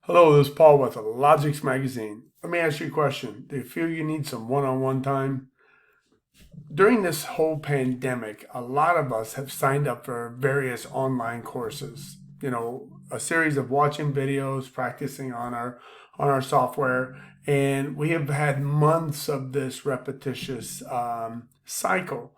Hello, this is Paul with Logics Magazine. Let me ask you a question. Do you feel you need some one-on-one time? During this whole pandemic, a lot of us have signed up for various online courses. A series of watching videos, practicing on our software, and we have had months of this repetitious cycle.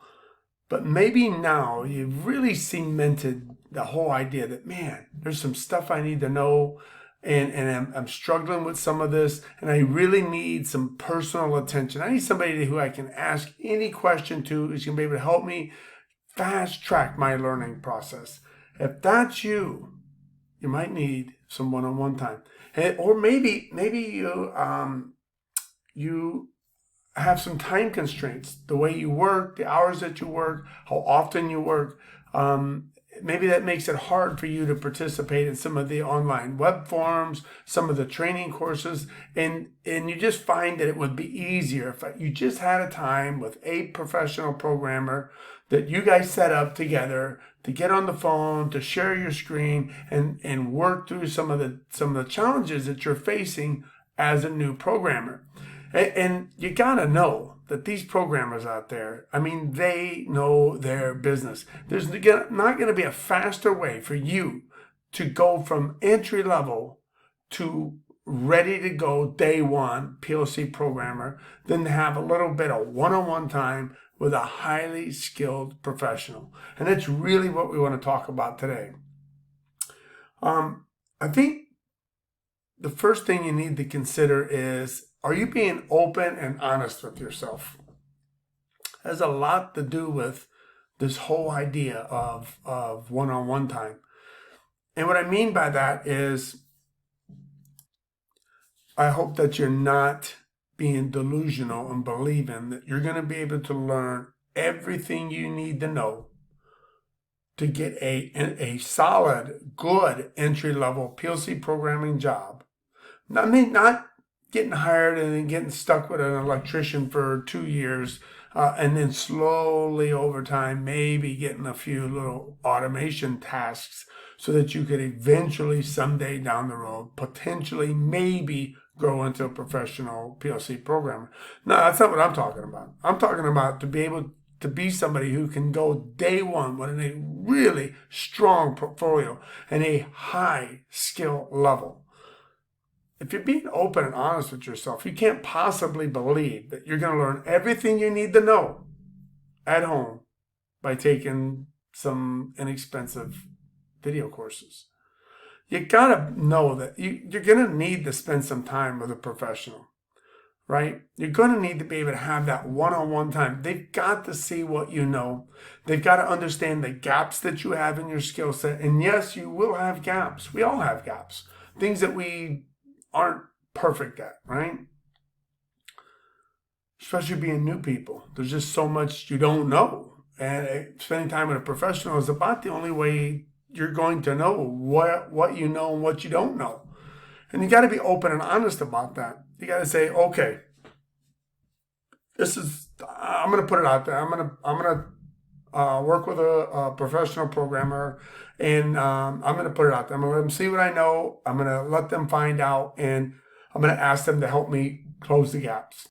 But maybe now you've really cemented the whole idea that, man, there's some stuff I need to know, and I'm struggling with some of this, and I really need some personal attention. I need somebody who I can ask any question to, who's going to be able to help me fast track my learning process. If that's you, you might need some one-on-one time. Or maybe you have some time constraints, the way you work, the hours that you work, how often you work. Maybe that makes it hard for you to participate in some of the online web forums, some of the training courses, and you just find that it would be easier if you just had a time with a professional programmer that you guys set up together to get on the phone, to share your screen, and work through some of the challenges that you're facing as a new programmer. And you gotta know that these programmers out there, I mean, they know their business. There's not going to be a faster way for you to go from entry level to ready to go day one PLC programmer than to have a little bit of one-on-one time with a highly skilled professional. And that's really what we want to talk about today. I think the first thing you need to consider is, are you being open and honest with yourself? It has a lot to do with this whole idea of one-on-one time. And what I mean by that is, I hope that you're not being delusional and believing that you're going to be able to learn everything you need to know to get a solid, good entry-level PLC programming job. I mean, not getting hired and then getting stuck with an electrician for 2 years, and then slowly over time, maybe getting a few little automation tasks so that you could eventually someday down the road, potentially maybe grow into a professional PLC programmer. No, that's not what I'm talking about. I'm talking about to be able to be somebody who can go day one with a really strong portfolio and a high skill level. If you're being open and honest with yourself, you can't possibly believe that you're going to learn everything you need to know at home by taking some inexpensive video courses. You got to know that you're going to need to spend some time with a professional, right? You're going to need to be able to have that one-on-one time. They've got to see what you know. They've got to understand the gaps that you have in your skill set. And yes, you will have gaps. We all have gaps. Things that we aren't perfect at, right? Especially being new people. There's just so much you don't know. And spending time with a professional is about the only way you're going to know what you know and what you don't know. And you got to be open and honest about that. You got to say, okay, I'm going to put it out there. I'm going to work with a professional programmer, and I'm going to put it out there. I'm going to let them see what I know. I'm going to let them find out, and I'm going to ask them to help me close the gaps.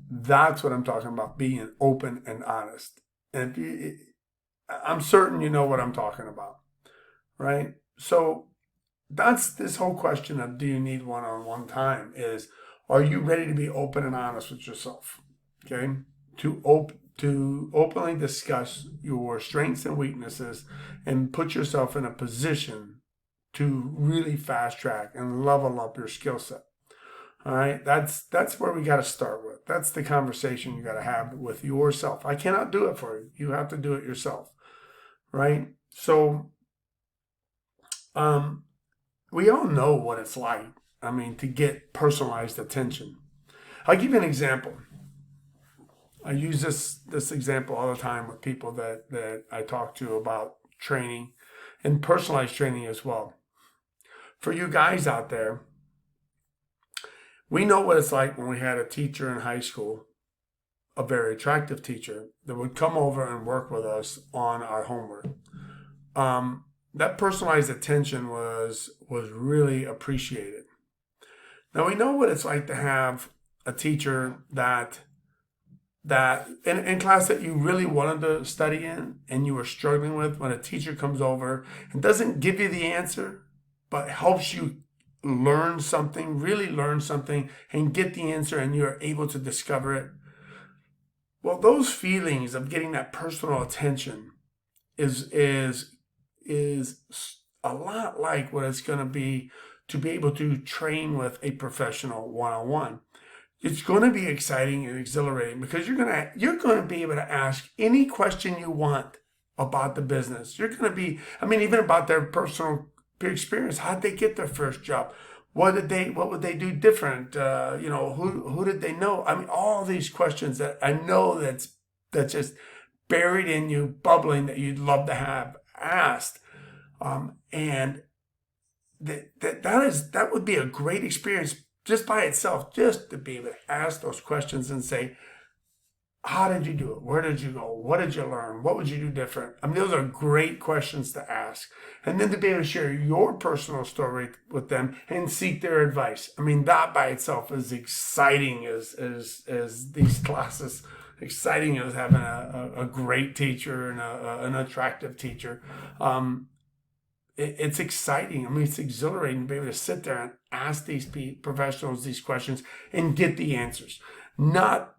That's what I'm talking about, being open and honest. And I'm certain you know what I'm talking about, right? So that's this whole question of, do you need one-on-one time, is, are you ready to be open and honest with yourself? Okay? To openly discuss your strengths and weaknesses and put yourself in a position to really fast track and level up your skill set. All right, that's where we got to start with. That's the conversation you got to have with yourself. I cannot do it for you. You have to do it yourself, right? So, we all know what it's like. I mean, to get personalized attention. I'll give you an example. I use this example all the time with people that I talk to about training and personalized training as well. For you guys out there, we know what it's like when we had a teacher in high school, a very attractive teacher, that would come over and work with us on our homework. That personalized attention was really appreciated. Now we know what it's like to have a teacher that in class that you really wanted to study in and you were struggling with, when a teacher comes over and doesn't give you the answer, but helps you learn something, really learn something, and get the answer, and you're able to discover it. Well, those feelings of getting that personal attention is a lot like what it's going to be able to train with a professional one-on-one. It's going to be exciting and exhilarating because you're going to be able to ask any question you want about the business. You're going to be, I mean, even about their personal experience. How did they get their first job? What would they do different? Who did they know? I mean, all these questions that I know that's just buried in you, bubbling, that you'd love to have asked. And that would be a great experience just by itself, just to be able to ask those questions and say, how did you do it? Where did you go? What did you learn? What would you do different? I mean, those are great questions to ask. And then to be able to share your personal story with them and seek their advice. I mean, that by itself is exciting as these classes, exciting as having a great teacher and an attractive teacher. It's exciting. I mean, it's exhilarating to be able to sit there and ask these professionals these questions and get the answers. Not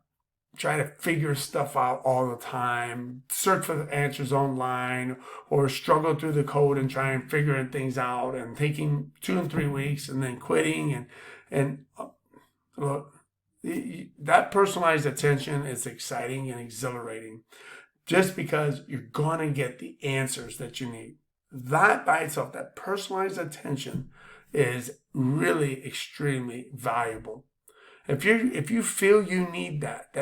try to figure stuff out all the time, search for the answers online, or struggle through the code and try and figuring things out and taking 2 and 3 weeks and then quitting. And look, that personalized attention is exciting and exhilarating just because you're going to get the answers that you need. That by itself, that personalized attention, is really extremely valuable. If you feel you need that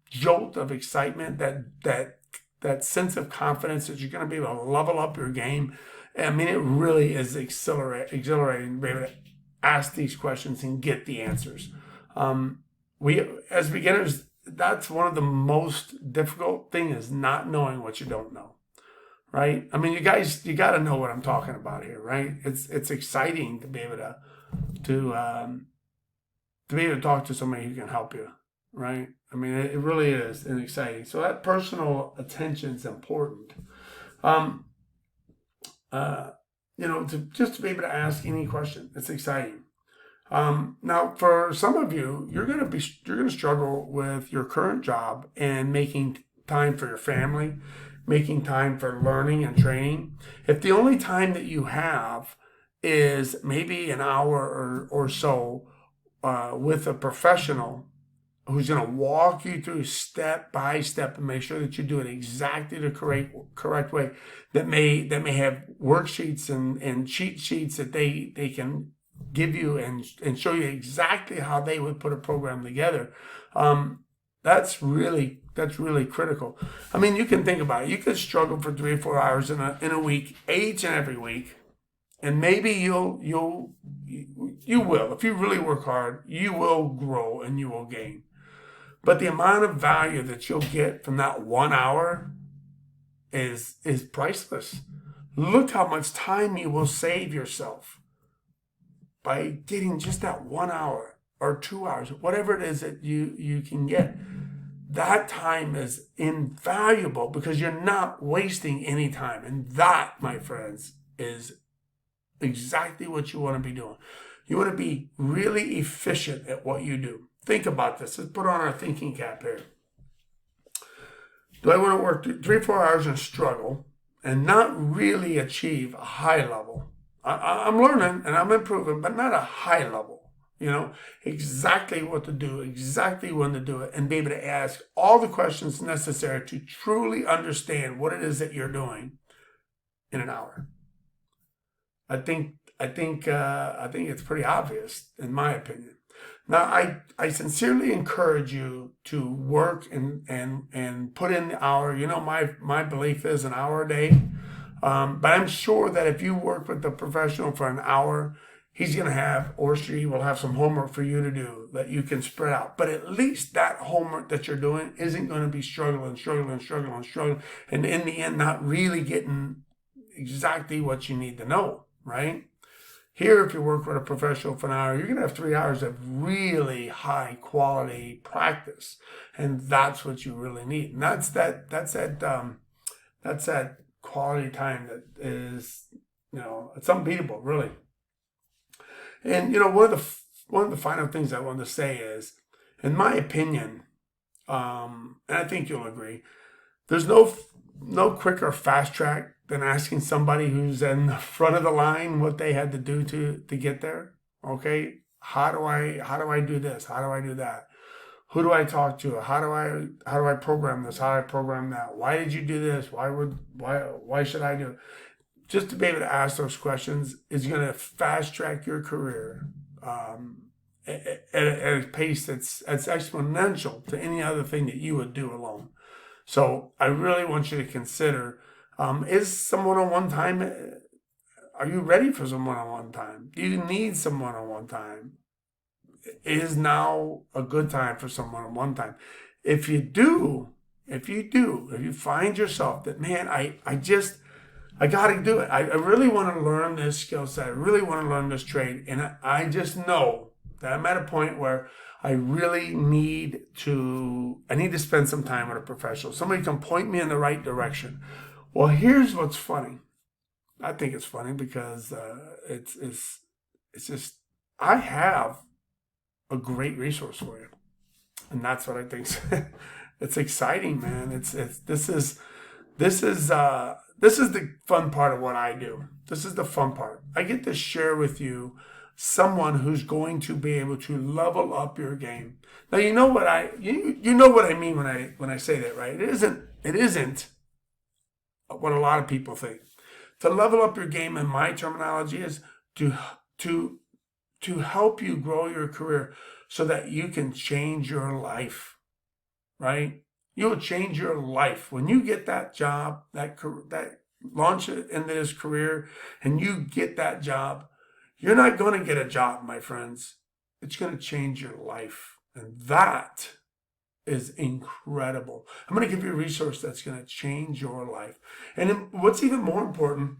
jolt of excitement, that sense of confidence that you're going to be able to level up your game, I mean, it really is exhilarating to be able to ask these questions and get the answers. We as beginners, that's one of the most difficult things, is not knowing what you don't know. Right? I mean, you got to know what I'm talking about here, right? It's exciting to be able to be able to talk to somebody who can help you, right? I mean, it really is exciting. So that personal attention is important. To be able to ask any question, it's exciting. Now, for some of you, you're going to struggle with your current job and making time for your family, making time for learning and training. If the only time that you have is maybe an hour or so with a professional who's going to walk you through step by step and make sure that you do it exactly the correct way, that may have worksheets and cheat sheets that they can give you and show you exactly how they would put a program together. That's really critical. I mean, you can think about it. You could struggle for 3 or 4 hours in a week, each and every week, and maybe you will. If you really work hard, you will grow and you will gain. But the amount of value that you'll get from that 1 hour is priceless. Look how much time you will save yourself by getting just that 1 hour or 2 hours, whatever it is that you can get. That time is invaluable because you're not wasting any time. And that, my friends, is exactly what you want to be doing. You want to be really efficient at what you do. Think about this. Let's put on our thinking cap here. Do I want to work 3 or 4 hours and struggle and not really achieve a high level? I'm learning and I'm improving, but not a high level. Exactly what to do, exactly when to do it, and be able to ask all the questions necessary to truly understand what it is that you're doing in an hour. I think it's pretty obvious, in my opinion. Now, I sincerely encourage you to work and put in the hour. My belief is an hour a day. But I'm sure that if you work with a professional for an hour, he's going to have, or she will have, some homework for you to do that you can spread out. But at least that homework that you're doing isn't going to be struggling. And in the end, not really getting exactly what you need to know, right? Here, if you work with a professional for an hour, you're going to have 3 hours of really high quality practice, and that's what you really need. And that's that quality time that is, it's unbeatable, really. And one of the final things I want to say is, in my opinion, and I think you'll agree, there's no quicker fast track than asking somebody who's in the front of the line what they had to do to get there. Okay, how do I do this? How do I do that? Who do I talk to? How do I program this? How do I program that? Why did you do this? Why should I do it? Just to be able to ask those questions is going to fast track your career at a pace that's exponential to any other thing that you would do alone. So I really want you to consider, is some one-on-one time, are you ready for some one-on-one time? Do you need some one-on-one time? Is now a good time for some one-on-one time? If you find yourself that, man, I got to do it. I really want to learn this skill set. I really want to learn this trade. And I just know that I'm at a point where I really need to spend some time with a professional. Somebody can point me in the right direction. Well, here's what's funny. I think it's funny because it's just, I have a great resource for you. And that's what I think. It's exciting, man. This is the fun part of what I do. This is the fun part. I get to share with you someone who's going to be able to level up your game. Now you know what I mean when I say that, right? It isn't what a lot of people think. To level up your game in my terminology is to help you grow your career so that you can change your life, right? You'll change your life when you get that job, that launch it into this career, and you get that job. You're not going to get a job, my friends. It's going to change your life, and that is incredible. I'm going to give you a resource that's going to change your life. And what's even more important,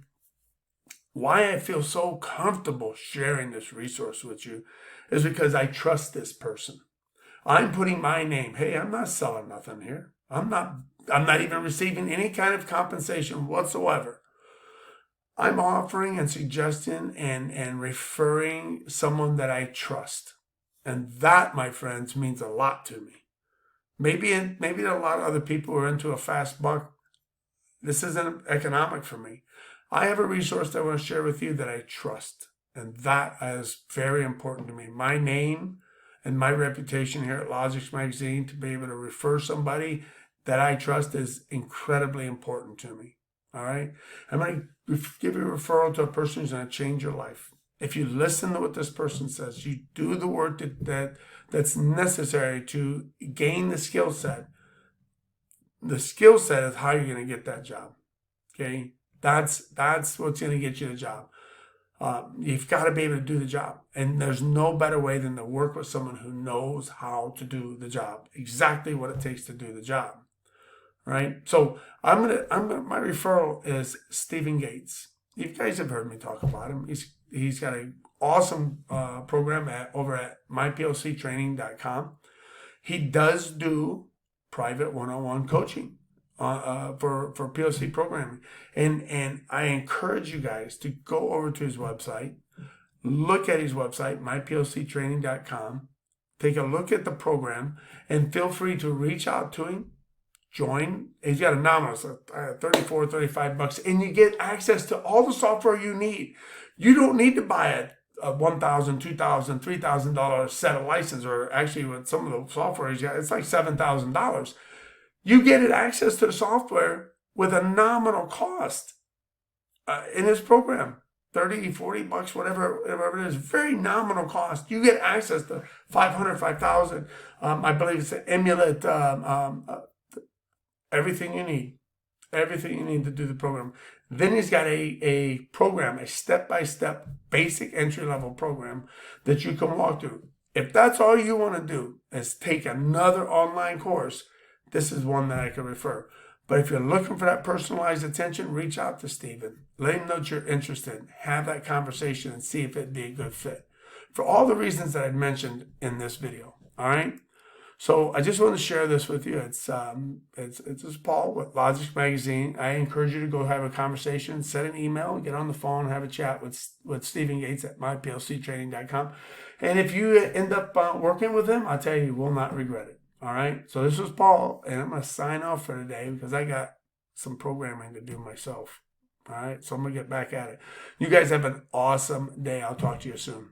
why I feel so comfortable sharing this resource with you is because I trust this person. I'm putting my name. Hey, I'm not selling nothing here. I'm not even receiving any kind of compensation whatsoever. I'm offering and suggesting and referring someone that I trust. And that, my friends, means a lot to me. Maybe a lot of other people are into a fast buck. This isn't economic for me. I have a resource that I want to share with you that I trust. And that is very important to me. My name and my reputation here at Logics Magazine, to be able to refer somebody that I trust, is incredibly important to me. All right? I'm going to give you a referral to a person who's going to change your life. If you listen to what this person says, you do the work that's necessary to gain the skill set. The skill set is how you're going to get that job. Okay? That's what's going to get you the job. You've got to be able to do the job. And there's no better way than to work with someone who knows how to do the job, exactly what it takes to do the job. Right? So my referral is Stephen Gates. You guys have heard me talk about him. He's got an awesome program over at myplctraining.com. He does do private one-on-one coaching for PLC programming. And I encourage you guys to go over to his website, look at his website, myplctraining.com, take a look at the program, and feel free to reach out to him, join. He's got a nominal, $34, $35, and you get access to all the software you need. You don't need to buy a $1,000, $2,000, $3,000 set of license, or actually with some of the software he's got, it's like $7,000. You get access to the software with a nominal cost in his program. $30, $40, whatever it is, very nominal cost. You get access to 500, 5,000. I believe it's an emulate, everything you need to do the program. Then he's got a program, a step-by-step basic entry-level program that you can walk through. If that's all you want to do is take another online course, this is one that I can refer. But if you're looking for that personalized attention, reach out to Stephen. Let him know that you're interested. Have that conversation and see if it'd be a good fit. For all the reasons that I've mentioned in this video. All right? So I just want to share this with you. It's just Paul with Logic Magazine. I encourage you to go have a conversation, send an email, get on the phone, have a chat with Stephen Gates at myplctraining.com. And if you end up working with him, I'll tell you, you will not regret it. All right. So this was Paul, and I'm going to sign off for today because I got some programming to do myself. All right. So I'm going to get back at it. You guys have an awesome day. I'll talk to you soon.